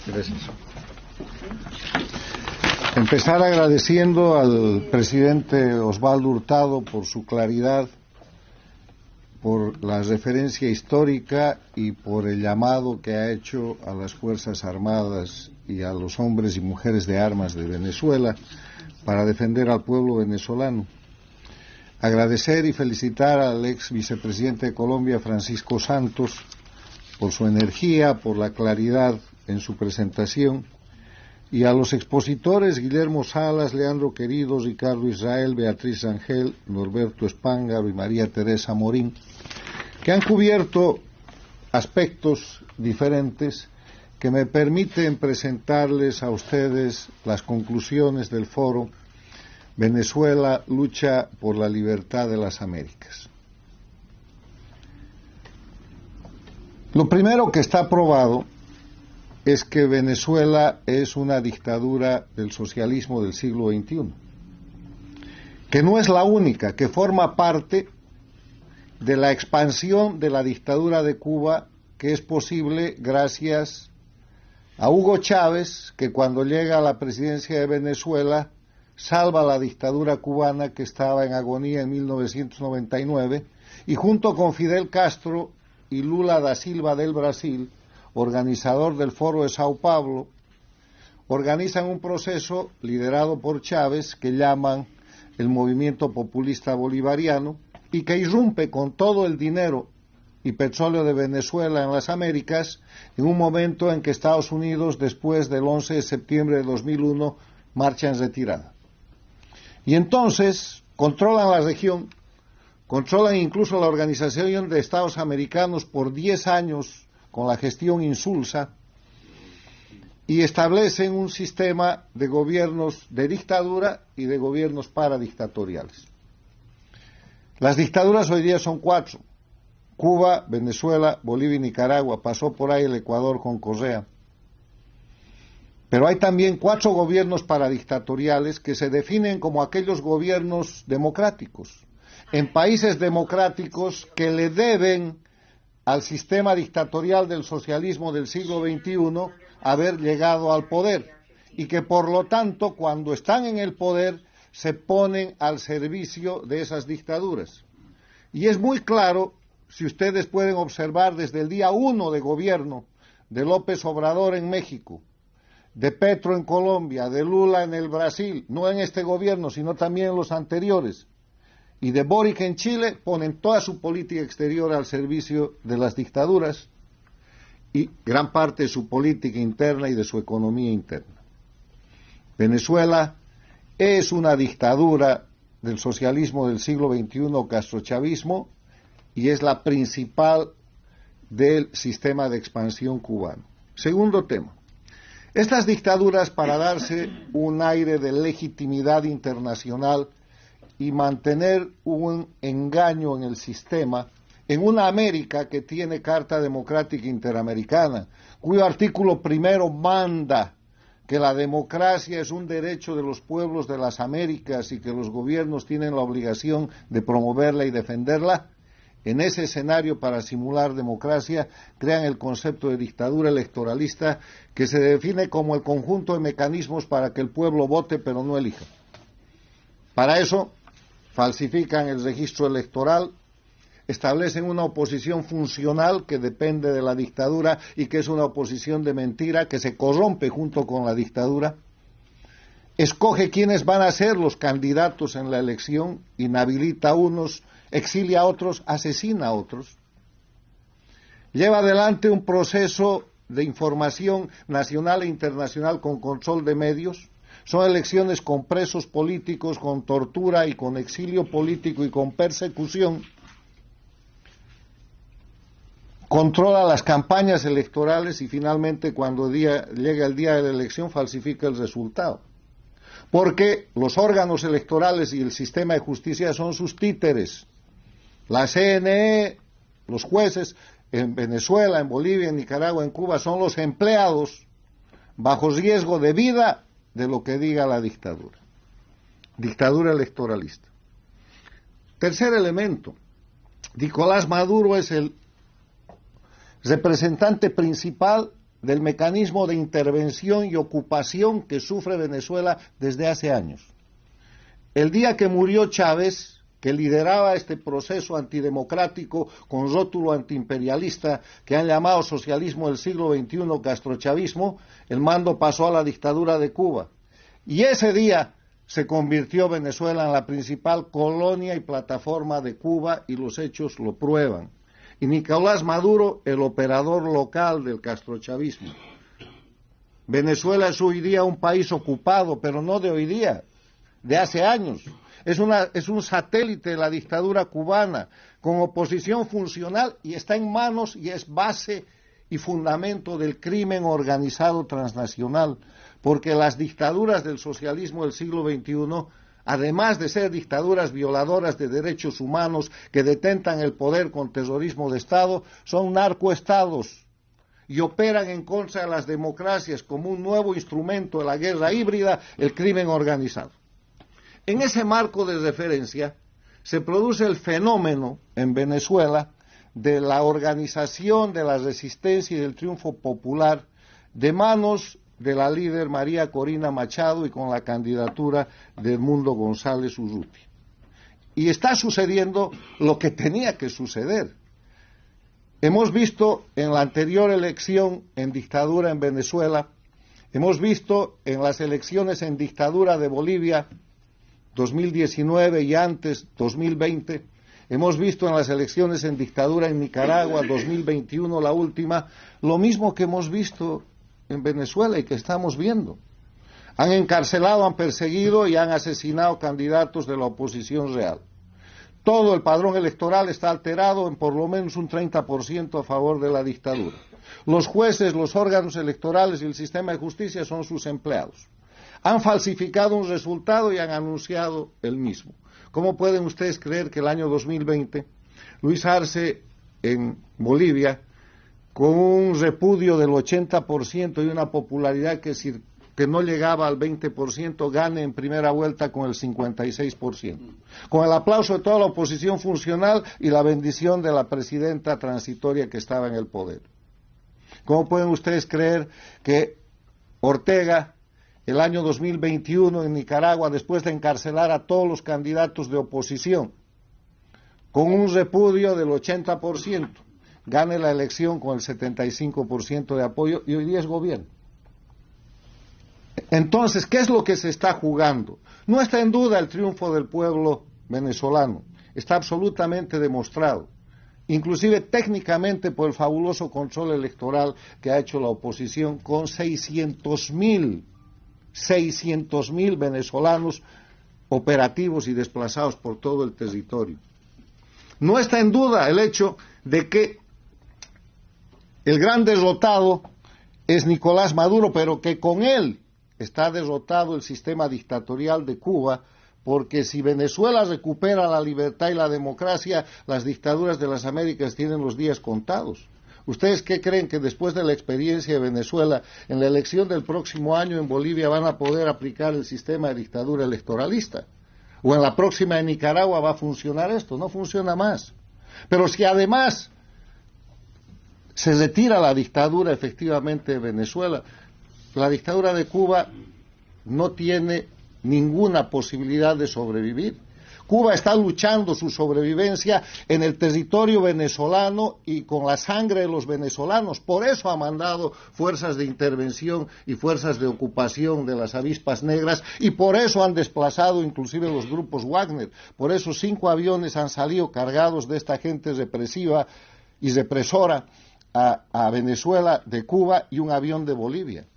Gracias. Empezar agradeciendo al presidente Osvaldo Hurtado por su claridad, por la referencia histórica y por el llamado que ha hecho a las Fuerzas Armadas y a los hombres y mujeres de armas de Venezuela para defender al pueblo venezolano. Agradecer y felicitar al ex vicepresidente de Colombia, Francisco Santos, por su energía, por la claridad en su presentación, y a los expositores Guillermo Salas, Leandro Querido, Ricardo Israel, Beatriz Rangel, Norberto Espángaro y María Teresa Morín, que han cubierto aspectos diferentes que me permiten presentarles a ustedes las conclusiones del foro Venezuela, lucha por la libertad de las Américas. Lo primero que está probado es que Venezuela es una dictadura del socialismo del siglo XXI, que no es la única, que forma parte de la expansión de la dictadura de Cuba, que es posible gracias a Hugo Chávez, que cuando llega a la presidencia de Venezuela salva la dictadura cubana que estaba en agonía en 1999, y junto con Fidel Castro y Lula da Silva del Brasil, organizador del Foro de Sao Paulo, organizan un proceso liderado por Chávez que llaman el Movimiento Populista Bolivariano y que irrumpe con todo el dinero y petróleo de Venezuela en las Américas en un momento en que Estados Unidos, después del 11 de septiembre de 2001, marcha en retirada. Y entonces controlan la región, controlan incluso la Organización de Estados Americanos por 10 años con la gestión insulsa, y establecen un sistema de gobiernos de dictadura y de gobiernos paradictatoriales. Las dictaduras hoy día son 4: Cuba, Venezuela, Bolivia y Nicaragua. Pasó por ahí el Ecuador con Correa. Pero hay también 4 gobiernos paradictatoriales que se definen como aquellos gobiernos democráticos, en países democráticos que le deben al sistema dictatorial del socialismo del siglo XXI haber llegado al poder, y que por lo tanto cuando están en el poder se ponen al servicio de esas dictaduras. Y es muy claro, si ustedes pueden observar desde el día 1 de gobierno de López Obrador en México, de Petro en Colombia, de Lula en el Brasil, no en este gobierno sino también en los anteriores, y de Boric en Chile, ponen toda su política exterior al servicio de las dictaduras y gran parte de su política interna y de su economía interna. Venezuela es una dictadura del socialismo del siglo XXI, castrochavismo, y es la principal del sistema de expansión cubano. Segundo tema. Estas dictaduras, para darse un aire de legitimidad internacional y mantener un engaño en el sistema, en una América que tiene Carta Democrática Interamericana, cuyo artículo primero manda que la democracia es un derecho de los pueblos de las Américas y que los gobiernos tienen la obligación de promoverla y defenderla, en ese escenario, para simular democracia, crean el concepto de dictadura electoralista, que se define como el conjunto de mecanismos para que el pueblo vote pero no elija. Para eso falsifican el registro electoral, establecen una oposición funcional que depende de la dictadura y que es una oposición de mentira que se corrompe junto con la dictadura, escoge quiénes van a ser los candidatos en la elección, inhabilita a unos, exilia a otros, asesina a otros, lleva adelante un proceso de información nacional e internacional con control de medios. Son elecciones con presos políticos, con tortura y con exilio político y con persecución. Controla las campañas electorales y finalmente cuando llega el día de la elección falsifica el resultado. Porque los órganos electorales y el sistema de justicia son sus títeres. La CNE, los jueces en Venezuela, en Bolivia, en Nicaragua, en Cuba son los empleados bajo riesgo de vida de lo que diga la dictadura. Dictadura electoralista. Tercer elemento. Nicolás Maduro es el representante principal del mecanismo de intervención y ocupación que sufre Venezuela desde hace años. El día que murió Chávez, que lideraba este proceso antidemocrático con rótulo antiimperialista que han llamado socialismo del siglo XXI, castrochavismo, el mando pasó a la dictadura de Cuba. Y ese día se convirtió Venezuela en la principal colonia y plataforma de Cuba, y los hechos lo prueban. Y Nicolás Maduro, el operador local del castrochavismo. Venezuela es hoy día un país ocupado, pero no de hoy día, de hace años. Es un satélite de la dictadura cubana, con oposición funcional, y está en manos y es base y fundamento del crimen organizado transnacional, porque las dictaduras del socialismo del siglo XXI, además de ser dictaduras violadoras de derechos humanos que detentan el poder con terrorismo de Estado, son narcoestados y operan en contra de las democracias como un nuevo instrumento de la guerra híbrida, el crimen organizado. En ese marco de referencia se produce el fenómeno en Venezuela de la organización de la resistencia y del triunfo popular de manos de la líder María Corina Machado y con la candidatura de Edmundo González Urrutia. Y está sucediendo lo que tenía que suceder. Hemos visto en la anterior elección en dictadura en Venezuela, hemos visto en las elecciones en dictadura de Bolivia 2019 y antes 2020, hemos visto en las elecciones en dictadura en Nicaragua 2021, la última, lo mismo que hemos visto en Venezuela y que estamos viendo. Han encarcelado, han perseguido y han asesinado candidatos de la oposición real. Todo el padrón electoral está alterado en por lo menos un 30% a favor de la dictadura. Los jueces, los órganos electorales y el sistema de justicia son sus empleados. Han falsificado un resultado y han anunciado el mismo. ¿Cómo pueden ustedes creer que el año 2020 Luis Arce en Bolivia, con un repudio del 80% y una popularidad que no llegaba al 20%, gane en primera vuelta con el 56%, con el aplauso de toda la oposición funcional y la bendición de la presidenta transitoria que estaba en el poder? ¿Cómo pueden ustedes creer que Ortega, el año 2021 en Nicaragua, después de encarcelar a todos los candidatos de oposición, con un repudio del 80%, gane la elección con el 75% de apoyo y hoy día es gobierno? Entonces, ¿qué es lo que se está jugando? No está en duda el triunfo del pueblo venezolano, está absolutamente demostrado, inclusive técnicamente por el fabuloso control electoral que ha hecho la oposición con 600,000 venezolanos operativos y desplazados por todo el territorio. No está en duda el hecho de que el gran derrotado es Nicolás Maduro, pero que con él está derrotado el sistema dictatorial de Cuba, porque si Venezuela recupera la libertad y la democracia, las dictaduras de las Américas tienen los días contados. ¿Ustedes qué creen? ¿Que después de la experiencia de Venezuela, en la elección del próximo año en Bolivia van a poder aplicar el sistema de dictadura electoralista? ¿O en la próxima en Nicaragua va a funcionar esto? No funciona más. Pero si además se retira la dictadura efectivamente de Venezuela, la dictadura de Cuba no tiene ninguna posibilidad de sobrevivir. Cuba está luchando su sobrevivencia en el territorio venezolano y con la sangre de los venezolanos. Por eso ha mandado fuerzas de intervención y fuerzas de ocupación de las avispas negras, y por eso han desplazado inclusive los grupos Wagner. Por eso 5 aviones han salido cargados de esta gente represiva y represora a Venezuela de Cuba, y un avión de Bolivia.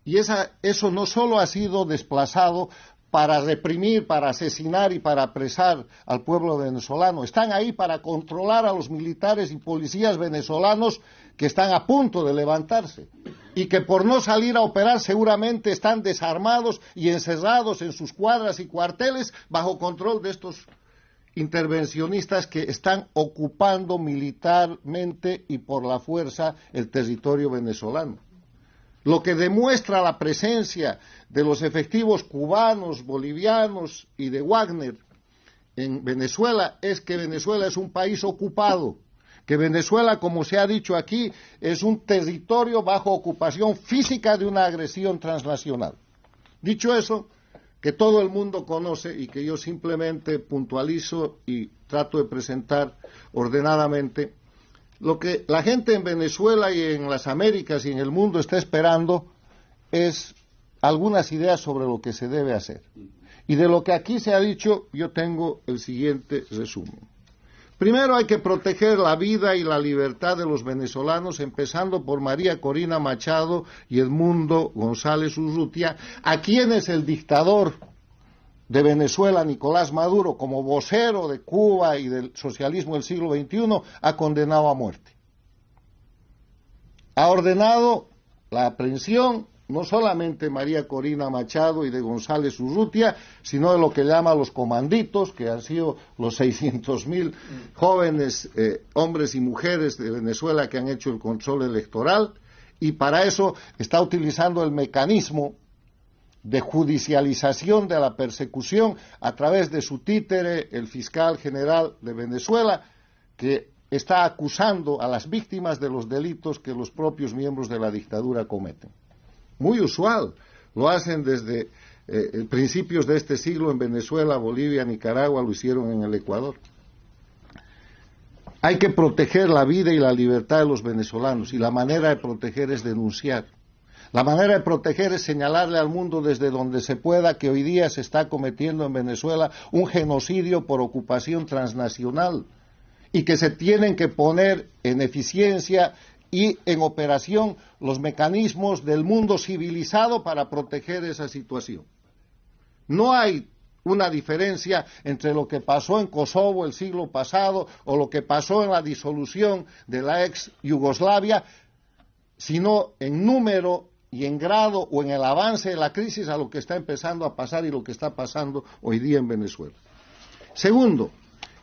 Y eso no solo ha sido desplazado para reprimir, para asesinar y para apresar al pueblo venezolano. Están ahí para controlar a los militares y policías venezolanos que están a punto de levantarse y que por no salir a operar seguramente están desarmados y encerrados en sus cuadras y cuarteles bajo control de estos intervencionistas que están ocupando militarmente y por la fuerza el territorio venezolano. Lo que demuestra la presencia de los efectivos cubanos, bolivianos y de Wagner en Venezuela es que Venezuela es un país ocupado, que Venezuela, como se ha dicho aquí, es un territorio bajo ocupación física de una agresión transnacional. Dicho eso, que todo el mundo conoce y que yo simplemente puntualizo y trato de presentar ordenadamente, lo que la gente en Venezuela y en las Américas y en el mundo está esperando es algunas ideas sobre lo que se debe hacer. Y de lo que aquí se ha dicho, yo tengo el siguiente resumen. Primero hay que proteger la vida y la libertad de los venezolanos, empezando por María Corina Machado y Edmundo González Urrutia, a quienes el dictador de Venezuela, Nicolás Maduro, como vocero de Cuba y del socialismo del siglo XXI, ha condenado a muerte. Ha ordenado la aprehensión no solamente María Corina Machado y de González Urrutia, sino de lo que llama los comanditos, que han sido los 600.000 jóvenes hombres y mujeres de Venezuela que han hecho el control electoral, y para eso está utilizando el mecanismo de judicialización de la persecución a través de su títere, el fiscal general de Venezuela, que está acusando a las víctimas de los delitos que los propios miembros de la dictadura cometen. Muy usual, lo hacen desde principios de este siglo en Venezuela, Bolivia, Nicaragua, lo hicieron en el Ecuador. Hay que proteger la vida y la libertad de los venezolanos, y la manera de proteger es denunciar. La manera de proteger es señalarle al mundo desde donde se pueda que hoy día se está cometiendo en Venezuela un genocidio por ocupación transnacional y que se tienen que poner en eficiencia y en operación los mecanismos del mundo civilizado para proteger esa situación. No hay una diferencia entre lo que pasó en Kosovo el siglo pasado o lo que pasó en la disolución de la ex Yugoslavia, sino en número y en grado o en el avance de la crisis a lo que está empezando a pasar y lo que está pasando hoy día en Venezuela. Segundo,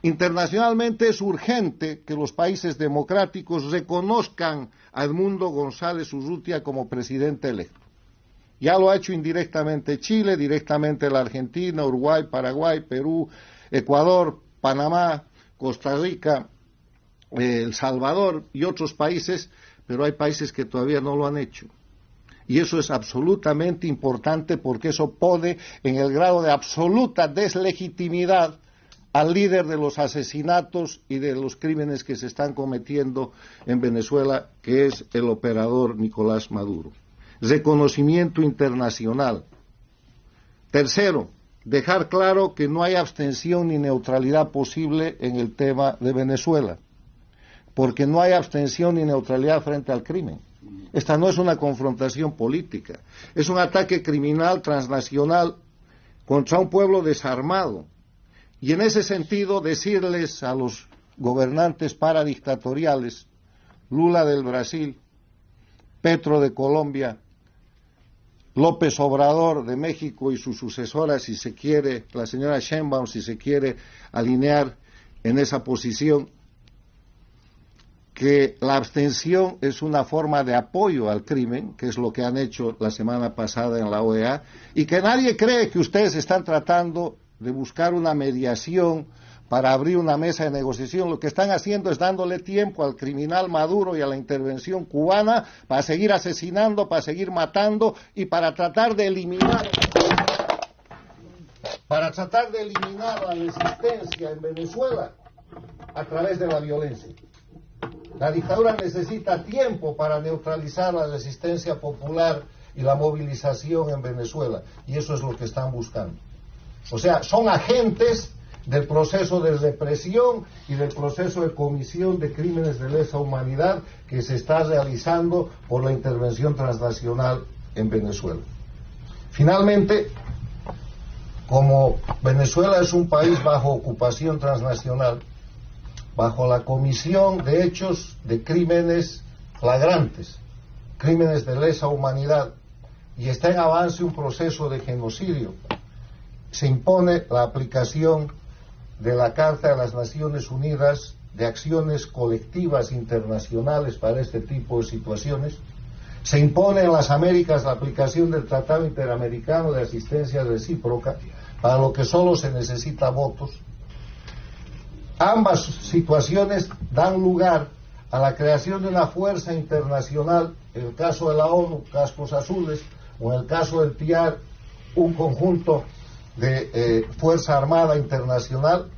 internacionalmente es urgente que los países democráticos reconozcan a Edmundo González Urrutia como presidente electo. Ya lo ha hecho indirectamente Chile, directamente la Argentina, Uruguay, Paraguay, Perú, Ecuador, Panamá, Costa Rica, El Salvador y otros países, pero hay países que todavía no lo han hecho. Y eso es absolutamente importante porque eso pone en el grado de absoluta deslegitimidad al líder de los asesinatos y de los crímenes que se están cometiendo en Venezuela, que es el operador Nicolás Maduro. Reconocimiento internacional. Tercero, dejar claro que no hay abstención ni neutralidad posible en el tema de Venezuela, porque no hay abstención ni neutralidad frente al crimen. Esta no es una confrontación política, es un ataque criminal transnacional contra un pueblo desarmado. Y en ese sentido decirles a los gobernantes paradictatoriales, Lula del Brasil, Petro de Colombia, López Obrador de México y su sucesora, si se quiere, la señora Sheinbaum, si se quiere alinear en esa posición, que la abstención es una forma de apoyo al crimen, que es lo que han hecho la semana pasada en la OEA, y que nadie cree que ustedes están tratando de buscar una mediación para abrir una mesa de negociación. Lo que están haciendo es dándole tiempo al criminal Maduro y a la intervención cubana para seguir asesinando, para seguir matando y para tratar de eliminar la resistencia en Venezuela a través de la violencia. La dictadura necesita tiempo para neutralizar la resistencia popular y la movilización en Venezuela, y eso es lo que están buscando. O sea, son agentes del proceso de represión y del proceso de comisión de crímenes de lesa humanidad que se está realizando por la intervención transnacional en Venezuela. Finalmente, como Venezuela es un país bajo ocupación transnacional, bajo la comisión de hechos de crímenes flagrantes, crímenes de lesa humanidad, y está en avance un proceso de genocidio, se impone la aplicación de la Carta de las Naciones Unidas de acciones colectivas internacionales para este tipo de situaciones. Se impone en las Américas la aplicación del Tratado Interamericano de Asistencia Recíproca, para lo que solo se necesita votos. Ambas situaciones dan lugar a la creación de una fuerza internacional, en el caso de la ONU, Cascos Azules, o en el caso del PIAR, un conjunto de Fuerza Armada Internacional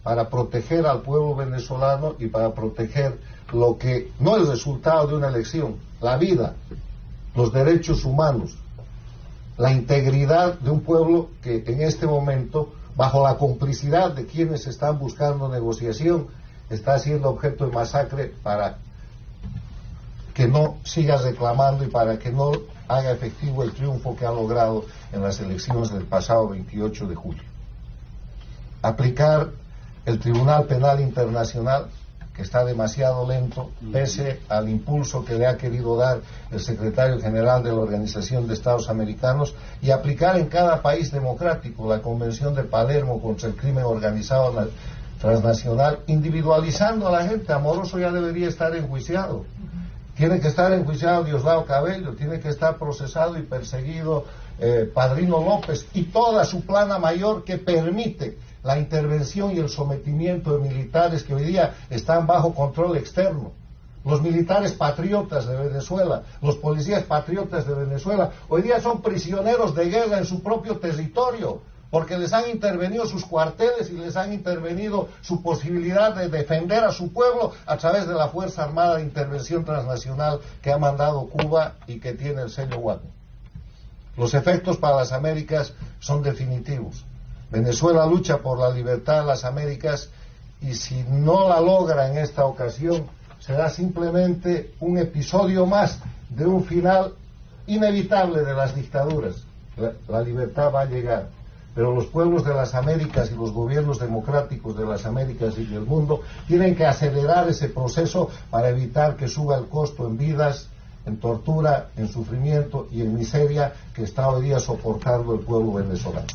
para proteger al pueblo venezolano y para proteger lo que no es el resultado de una elección, la vida, los derechos humanos, la integridad de un pueblo que en este momento, bajo la complicidad de quienes están buscando negociación, está siendo objeto de masacre para que no siga reclamando y para que no haga efectivo el triunfo que ha logrado en las elecciones del pasado 28 de julio. Aplicar el Tribunal Penal Internacional, que está demasiado lento, pese al impulso que le ha querido dar el secretario general de la Organización de Estados Americanos, y aplicar en cada país democrático la Convención de Palermo contra el crimen organizado transnacional, individualizando a la gente. Amoroso ya debería estar enjuiciado. Tiene que estar enjuiciado Diosdado Cabello, tiene que estar procesado y perseguido Padrino López y toda su plana mayor que permite la intervención y el sometimiento de militares que hoy día están bajo control externo. Los militares patriotas de Venezuela, los policías patriotas de Venezuela, hoy día son prisioneros de guerra en su propio territorio, porque les han intervenido sus cuarteles y les han intervenido su posibilidad de defender a su pueblo a través de la Fuerza Armada de Intervención Transnacional que ha mandado Cuba y que tiene el sello Wagner. Los efectos para las Américas son definitivos. Venezuela lucha por la libertad de las Américas y si no la logra en esta ocasión, será simplemente un episodio más de un final inevitable de las dictaduras. La libertad va a llegar, pero los pueblos de las Américas y los gobiernos democráticos de las Américas y del mundo tienen que acelerar ese proceso para evitar que suba el costo en vidas, en tortura, en sufrimiento y en miseria que está hoy día soportando el pueblo venezolano.